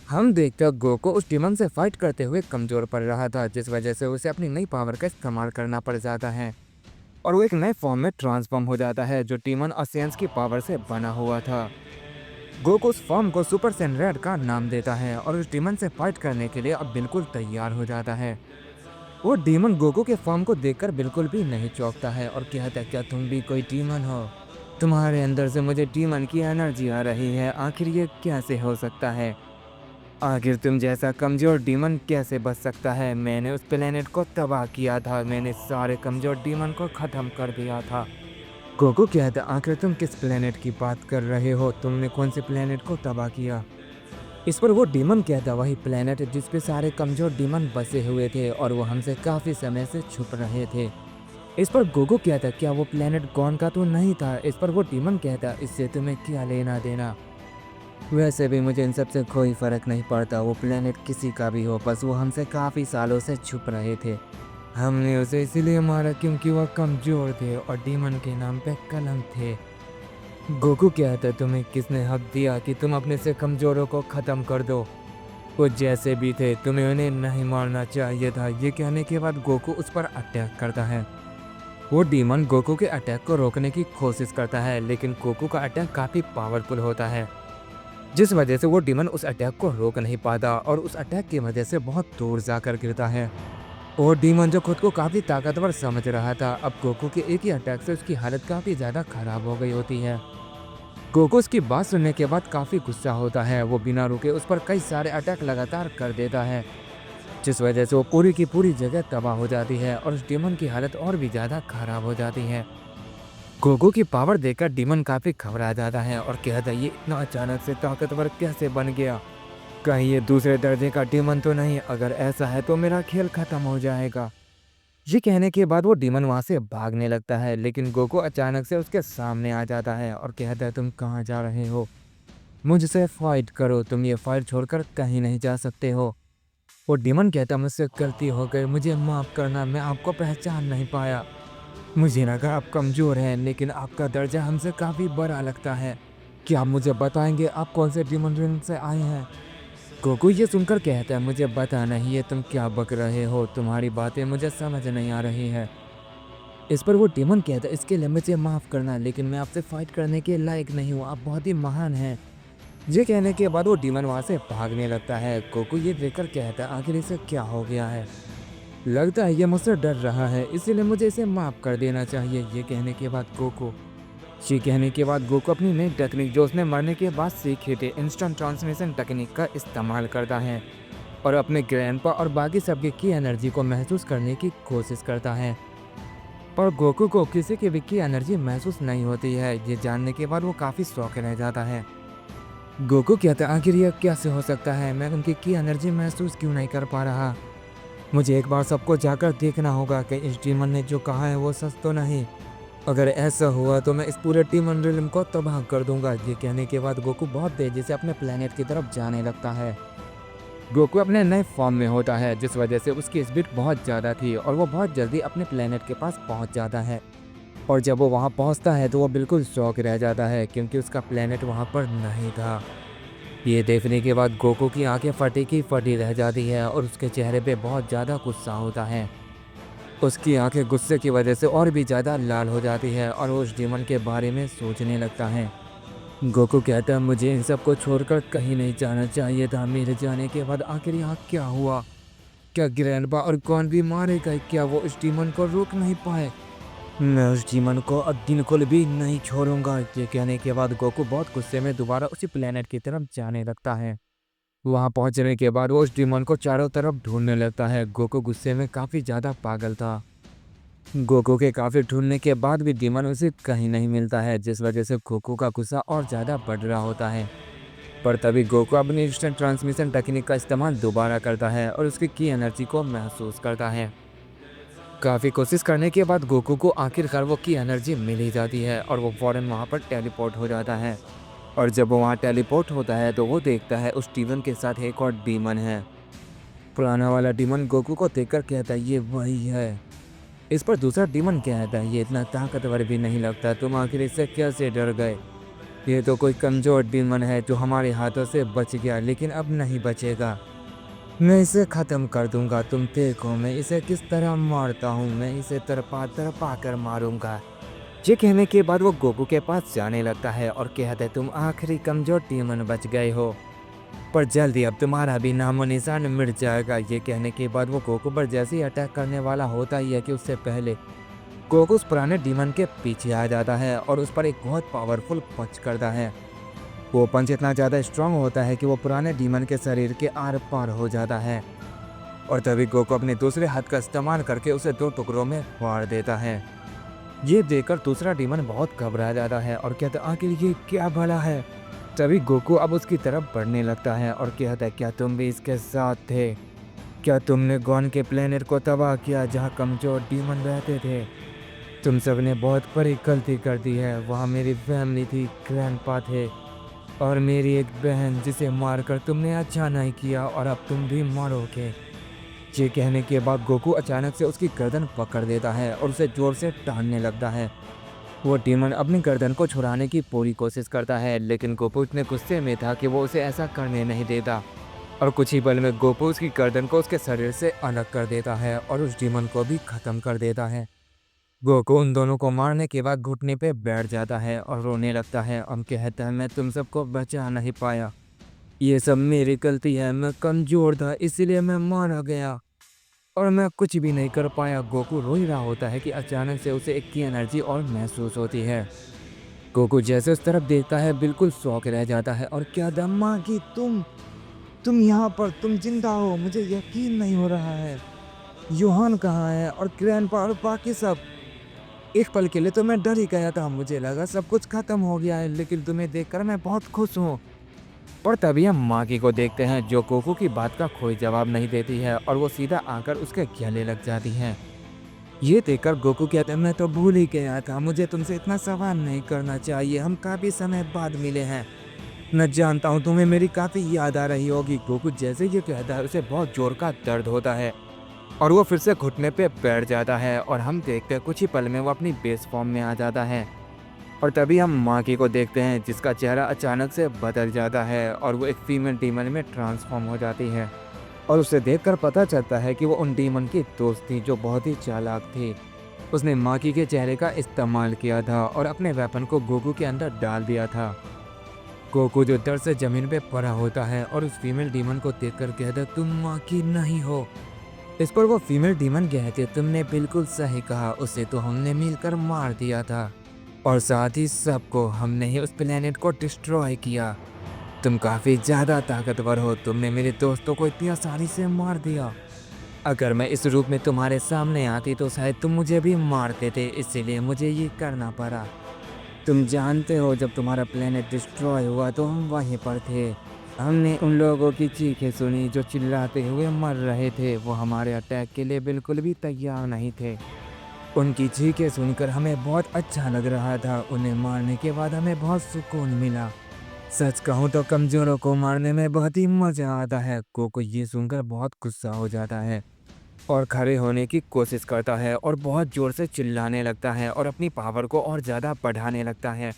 हम देखकर गोकू उस डीमन से फाइट करते हुए कमजोर पड़ रहा था, जिस वजह से उसे अपनी नई पावर का इस्तेमाल करना पड़ जाता है और वो एक नए फॉर्म में ट्रांसफॉर्म हो जाता है जो डीमन असियंस की पावर से बना हुआ था। गोकू उस फॉर्म को सुपर सैन रेड का नाम देता है और उस डीमन से फाइट करने के लिए अब बिल्कुल तैयार हो जाता है। वो डीमन गोकू के फॉर्म को देखकर बिल्कुल भी नहीं चौंकता है और कहता है, क्या तुम भी कोई डीमन हो? तुम्हारे अंदर से मुझे डीमन की एनर्जी आ रही है, आखिर ये कैसे हो सकता है? आखिर तुम जैसा कमजोर डीमन कैसे बच सकता है? मैंने उस प्लेनेट को तबाह किया था, मैंने सारे कमजोर डीमन को खत्म कर दिया था। गोकू कहता, आखिर तुम किस प्लेनेट की बात कर रहे हो? तुमने कौन से प्लेनेट को तबाह किया? इस पर वो डीमन कहता, वही प्लेनेट जिस पे सारे कमजोर डीमन बसे हुए थे और वो हमसे काफी समय से छुप रहे थे। इस पर गोकू कहता, क्या वो प्लेनेट गॉन का तो नहीं था? इस पर वो डीमन कहता, इससे तुम्हें क्या लेना देना? वैसे भी मुझे इन सब से कोई फर्क नहीं पड़ता, वो प्लेनेट किसी का भी हो, बस वो हमसे काफी सालों से छुप रहे थे। हमने उसे इसीलिए मारा क्योंकि वह कमजोर थे और डीमन के नाम पे कलंक थे। गोकू कहता, तुम्हें किसने हक दिया कि तुम अपने से कमजोरों को खत्म कर दो? वो जैसे भी थे, तुम्हें उन्हें नहीं मारना चाहिए था। ये कहने के बाद गोकू उस पर अटैक करता है। वो डीमन गोकू के अटैक को रोकने की कोशिश करता है, लेकिन गोकू का अटैक काफी पावरफुल होता है, जिस वजह से वो डीमन उस अटैक को रोक नहीं पाता और उस अटैक की वजह से बहुत दूर जाकर गिरता है। और डीमन जो खुद को काफी ताकतवर समझ रहा था, अब गोकू के एक ही अटैक से उसकी हालत काफी ज्यादा खराब हो गई होती है। गोकू उसकी बात सुनने के बाद काफी गुस्सा होता है, वो बिना रुके उस पर कई सारे अटैक लगातार कर देता है, जिस वजह से वो पूरी की पूरी जगह तबाह हो जाती है और उस डीमन की हालत और भी ज्यादा खराब हो जाती है। गोकू की पावर देखकर डीमन काफी घबरा जाता है और कहता है, ये इतना अचानक से ताकतवर कैसे बन गया? कहीं ये दूसरे दर्जे का डीमन तो नहीं? अगर ऐसा है तो मेरा खेल खत्म हो जाएगा। ये कहने के बाद वो डीमन वहां से भागने लगता है, लेकिन गोकू अचानक से उसके सामने आ जाता है और कहता है, तुम कहाँ जा रहे हो? मुझसे फाइट करो, तुम ये फाइट छोड़कर कहीं नहीं जा सकते हो। वो डीमन कहता, मुझसे गलती हो गई, मुझे माफ करना, मैं आपको पहचान नहीं पाया। मुझे लगा आप कमजोर हैं, लेकिन आपका दर्जा हमसे काफी बड़ा लगता है। क्या आप मुझे बताएंगे आप कौन से डीमन रिंग से आए हैं? गोकू ये सुनकर कहता है, मुझे पता नहीं है तुम क्या बक रहे हो, तुम्हारी बातें मुझे समझ नहीं आ रही है। इस पर वो डीमन कहता है, इसके लिए मुझे माफ करना, लेकिन मैं आपसे फाइट करने के लायक नहीं हूँ, आप बहुत ही महान हैं। ये कहने के बाद वो डीमन वहां से भागने लगता है। गोकू ये देखकर कहता है, आखिर इसे क्या हो गया है? लगता है ये मुझसे डर रहा है, इसीलिए मुझे इसे माफ कर देना चाहिए। ये कहने के बाद गोकू अपनी नई टेक्निक जो उसने मरने के बाद सीखी थी, इंस्टेंट ट्रांसमिशन टेक्निक का इस्तेमाल करता है और अपने ग्रैंडपा और बाकी सबके की एनर्जी को महसूस करने की कोशिश करता है। पर गोकू को किसी की भी की एनर्जी महसूस नहीं होती है। ये जानने के बाद वो काफी शौक रह जाता है। गोकू कहता है, आखिर यह कैसे हो सकता है? मैं उनकी की एनर्जी महसूस क्यों नहीं कर पा रहा? मुझे एक बार सबको जाकर देखना होगा कि इस डीमन ने जो कहा है वो सच तो नहीं। अगर ऐसा हुआ तो मैं इस पूरे डीमन रिल्म को तबाह कर दूंगा। ये कहने के बाद गोकू बहुत तेजी से अपने प्लेनेट की तरफ जाने लगता है। गोकू अपने नए फॉर्म में होता है, जिस वजह से उसकी स्पीड बहुत ज़्यादा थी और वो बहुत जल्दी अपने प्लेनेट के पास पहुंच जाता है। और जब वो वहां पहुंचता है तो वो बिल्कुल शॉक रह जाता है, क्योंकि उसका प्लेनेट वहां पर नहीं था। ये देखने के बाद गोकू की आंखें फटी की फटी रह जाती है और उसके चेहरे पे बहुत ज़्यादा गुस्सा होता है। उसकी आंखें गुस्से की वजह से और भी ज़्यादा लाल हो जाती है और वो उस डीमन के बारे में सोचने लगता है। गोकू कहता है, मुझे इन सब को छोड़कर कहीं नहीं जाना चाहिए था। मेरे जाने के बाद आखिर यहाँ क्या हुआ? क्या ग्रैंडपा और कौन भी मारे गए? क्या वो उस डीमन को रोक नहीं पाए? मैं उस डीमन को अब बिल्कुल भी नहीं छोड़ूंगा। ये कहने के बाद गोकू बहुत गुस्से में दोबारा उसी प्लेनेट की तरफ जाने लगता है। वहां पहुंचने के बाद वो उस डीमन को चारों तरफ ढूंढने लगता है। गोकू गुस्से में काफी ज्यादा पागल था। गोकू के काफी ढूंढने के बाद भी डीमन उसे कहीं नहीं मिलता है, जिस वजह से गोकू का गुस्सा और ज्यादा बढ़ रहा होता है। पर तभी गोकू अपनी इंस्टेंट ट्रांसमिशन टेक्निक का इस्तेमाल दोबारा करता है और उसकी की एनर्जी को महसूस करता है। काफी कोशिश करने के बाद गोकू को आखिरकार वो की एनर्जी मिल ही जाती है और वो फौरन वहां पर टेलीपोर्ट हो जाता है। और जब वो वहाँ टेलीपोर्ट होता है तो वो देखता है उस डीमन के साथ एक और डीमन है। पुराना वाला डीमन गोकू को देखकर कहता है, ये वही है। इस पर दूसरा डीमन कहता है, ये इतना ताकतवर भी नहीं लगता, तुम आखिर इससे कैसे डर गए? ये तो कोई कमज़ोर डीमन है जो हमारे हाथों से बच गया, लेकिन अब नहीं बचेगा। मैं इसे ख़त्म कर दूँगा, तुम देखो मैं इसे किस तरह मारता हूँ, मैं इसे तड़पा-तड़पा कर मारूँगा। ये कहने के बाद वो गोकू के पास जाने लगता है और कहता है तुम आखिरी कमज़ोर डीमन बच गए हो, पर जल्दी अब तुम्हारा भी नामो-निशान मिट जाएगा। ये कहने के बाद वो गोकू पर जैसे ही अटैक करने वाला होता ही है कि उससे पहले गोकू उस पुराने डीमन के पीछे आ जाता है और उस पर एक बहुत पावरफुल पंच करता है। वो पंच इतना ज़्यादा स्ट्रांग होता है कि वो पुराने डीमन के शरीर के आर पार हो जाता है और तभी गोकू अपने दूसरे हाथ का इस्तेमाल करके उसे दो टुकड़ों में फाड़ देता है। ये देखकर दूसरा डीमन बहुत घबरा जाता है और कहता है आखिर ये क्या भला है। तभी गोकू अब उसकी तरफ बढ़ने लगता है और कहता है क्या तुम भी इसके साथ थे? क्या तुमने गॉन के प्लेनेट को तबाह किया जहाँ कमजोर डीमन रहते थे? तुम सब ने बहुत बड़ी गलती कर दी है। वहाँ मेरी फैमिली थी, ग्रैंडपा थे और मेरी एक बहन जिसे मारकर तुमने अच्छा नहीं किया और अब तुम भी मरोगे। ये कहने के बाद गोकू अचानक से उसकी गर्दन पकड़ देता है और उसे जोर से टानने लगता है। वो डीमन अपनी गर्दन को छुड़ाने की पूरी कोशिश करता है, लेकिन गोकू इतने गुस्से में था कि वो उसे ऐसा करने नहीं देता और कुछ ही पल में गोकू उसकी गर्दन को उसके शरीर से अलग कर देता है और उस डीमन को भी खत्म कर देता है। गोकू उन दोनों को मारने के बाद घुटने पे बैठ जाता है और रोने लगता है और कहता है मैं तुम सबको बचा नहीं पाया, ये सब मेरी गलती है, मैं कमजोर था इसीलिए मैं मारा गया और मैं कुछ भी नहीं कर पाया। गोकू रो ही रहा होता है कि अचानक से उसे एक की एनर्जी और महसूस होती है। गोकू जैसे उस तरफ देखता है बिल्कुल शॉक रह जाता है और क्या दम्मा कि तुम यहाँ पर, तुम जिंदा हो, मुझे यकीन नहीं हो रहा है। योहान कहाँ है और ग्रैंडपा और बाकी सब? एक पल के लिए तो मैं डर ही गया था, मुझे लगा सब कुछ खत्म हो गया है, लेकिन तुम्हें देखकर मैं बहुत खुश हूँ। और तभी हम माकी को देखते हैं जो गोकू की बात का कोई जवाब नहीं देती है और वो सीधा आकर उसके गले लग जाती है। ये देखकर गोकू कहते हैं मैं तो भूल ही गया था, मुझे तुमसे इतना सवाल नहीं करना चाहिए, हम काफ़ी समय बाद मिले हैं। मैं जानता हूँ तुम्हें मेरी काफ़ी याद आ रही होगी। गोकू जैसे ये कहता है उसे बहुत जोर का दर्द होता है और वो फिर से घुटने पे बैठ जाता है और हम देखते हैं कुछ ही पल में वो अपनी बेस फॉर्म में आ जाता है। और तभी हम माकी को देखते हैं जिसका चेहरा अचानक से बदल जाता है और वो एक फीमेल डीमन में ट्रांसफॉर्म हो जाती है और उसे देखकर पता चलता है कि वो उन डीमन की दोस्त थी जो बहुत ही चालाक थी। उसने माकी के चेहरे का इस्तेमाल किया था और अपने वेपन को गोकू के अंदर डाल दिया था। गोकू जो डर से जमीन पे पड़ा होता है और उस फीमेल डीमन को देखकर कहता है तुम माकी नहीं हो। इस पर वो फीमेल डीमन कहती है तुमने बिल्कुल सही कहा, उसे तो हमने मिलकर मार दिया था और साथ ही सबको हमने ही उस प्लेनेट को डिस्ट्रॉय किया। तुम काफ़ी ज़्यादा ताकतवर हो, तुमने मेरे दोस्तों को इतनी आसानी से मार दिया। अगर मैं इस रूप में तुम्हारे सामने आती तो शायद तुम मुझे भी मारते थे, इसीलिए मुझे ये करना पड़ा। तुम जानते हो जब तुम्हारा प्लेनेट डिस्ट्रॉय हुआ तो हम वहीं पर थे। हमने उन लोगों की चीखें सुनी जो चिल्लाते हुए मर रहे थे, वो हमारे अटैक के लिए बिल्कुल भी तैयार नहीं थे। उनकी चीखें सुनकर हमें बहुत अच्छा लग रहा था, उन्हें मारने के बाद हमें बहुत सुकून मिला। सच कहूँ तो कमज़ोरों को मारने में बहुत ही मज़ा आता है। कोको ये सुनकर बहुत गुस्सा हो जाता है और खड़े होने की कोशिश करता है और बहुत ज़ोर से चिल्लाने लगता है और अपनी पावर को और ज़्यादा बढ़ाने लगता है।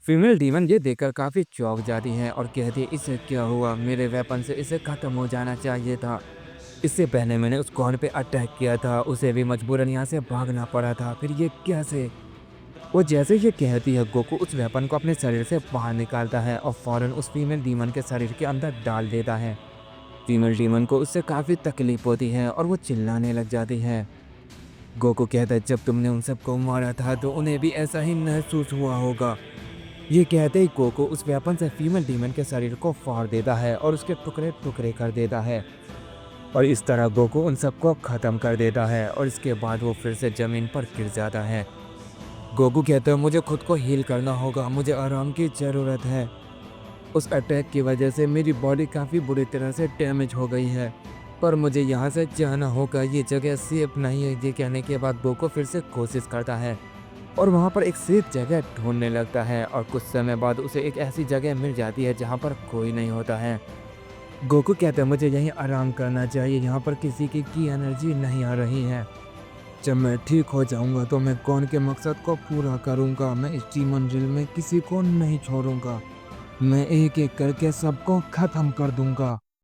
फीमेल डीमन ये देखकर काफ़ी चौंक जाती है और कहती है इसे क्या हुआ, मेरे वेपन से इसे ख़त्म हो जाना चाहिए था। इससे पहले मैंने उस कॉन पे अटैक किया था, उसे भी मजबूरन यहाँ से भागना पड़ा था, फिर ये कैसे? वो जैसे ये कहती है गोकू उस वेपन को अपने शरीर से बाहर निकालता है और फौरन उस फीमेल डीमन के शरीर के अंदर डाल देता है। फीमेल डीमन को उससे काफ़ी तकलीफ होती है और वो चिल्लाने लग जाती है। गोकू कहता है जब तुमने उन सबको मारा था तो उन्हें भी ऐसा ही महसूस हुआ होगा। ये कहते ही गोकू उस वेपन से फीमेल डीमन के शरीर को फाड़ देता है और उसके टुकड़े टुकड़े कर देता है और इस तरह गोकू उन सबको ख़त्म कर देता है और इसके बाद वो फिर से ज़मीन पर गिर जाता है। गोकू कहता है मुझे खुद को हील करना होगा, मुझे आराम की ज़रूरत है। उस अटैक की वजह से मेरी बॉडी काफ़ी बुरी तरह से डैमेज हो गई है, पर मुझे यहाँ से जाना होगा, ये जगह सेफ नहीं है। ये कहने के बाद गोकू फिर से कोशिश करता है और वहाँ पर एक सेफ जगह ढूंढने लगता है और कुछ समय बाद उसे एक ऐसी जगह मिल जाती है जहाँ पर कोई नहीं होता है। गोकू कहता है मुझे यहीं आराम करना चाहिए, यहाँ पर किसी की एनर्जी नहीं आ रही है। जब मैं ठीक हो जाऊंगा तो मैं कौन के मकसद को पूरा करूंगा। मैं इस डीमन रिल में किसी को नहीं छोड़ूंगा। मैं एक एक करके सबको खत्म कर दूंगा।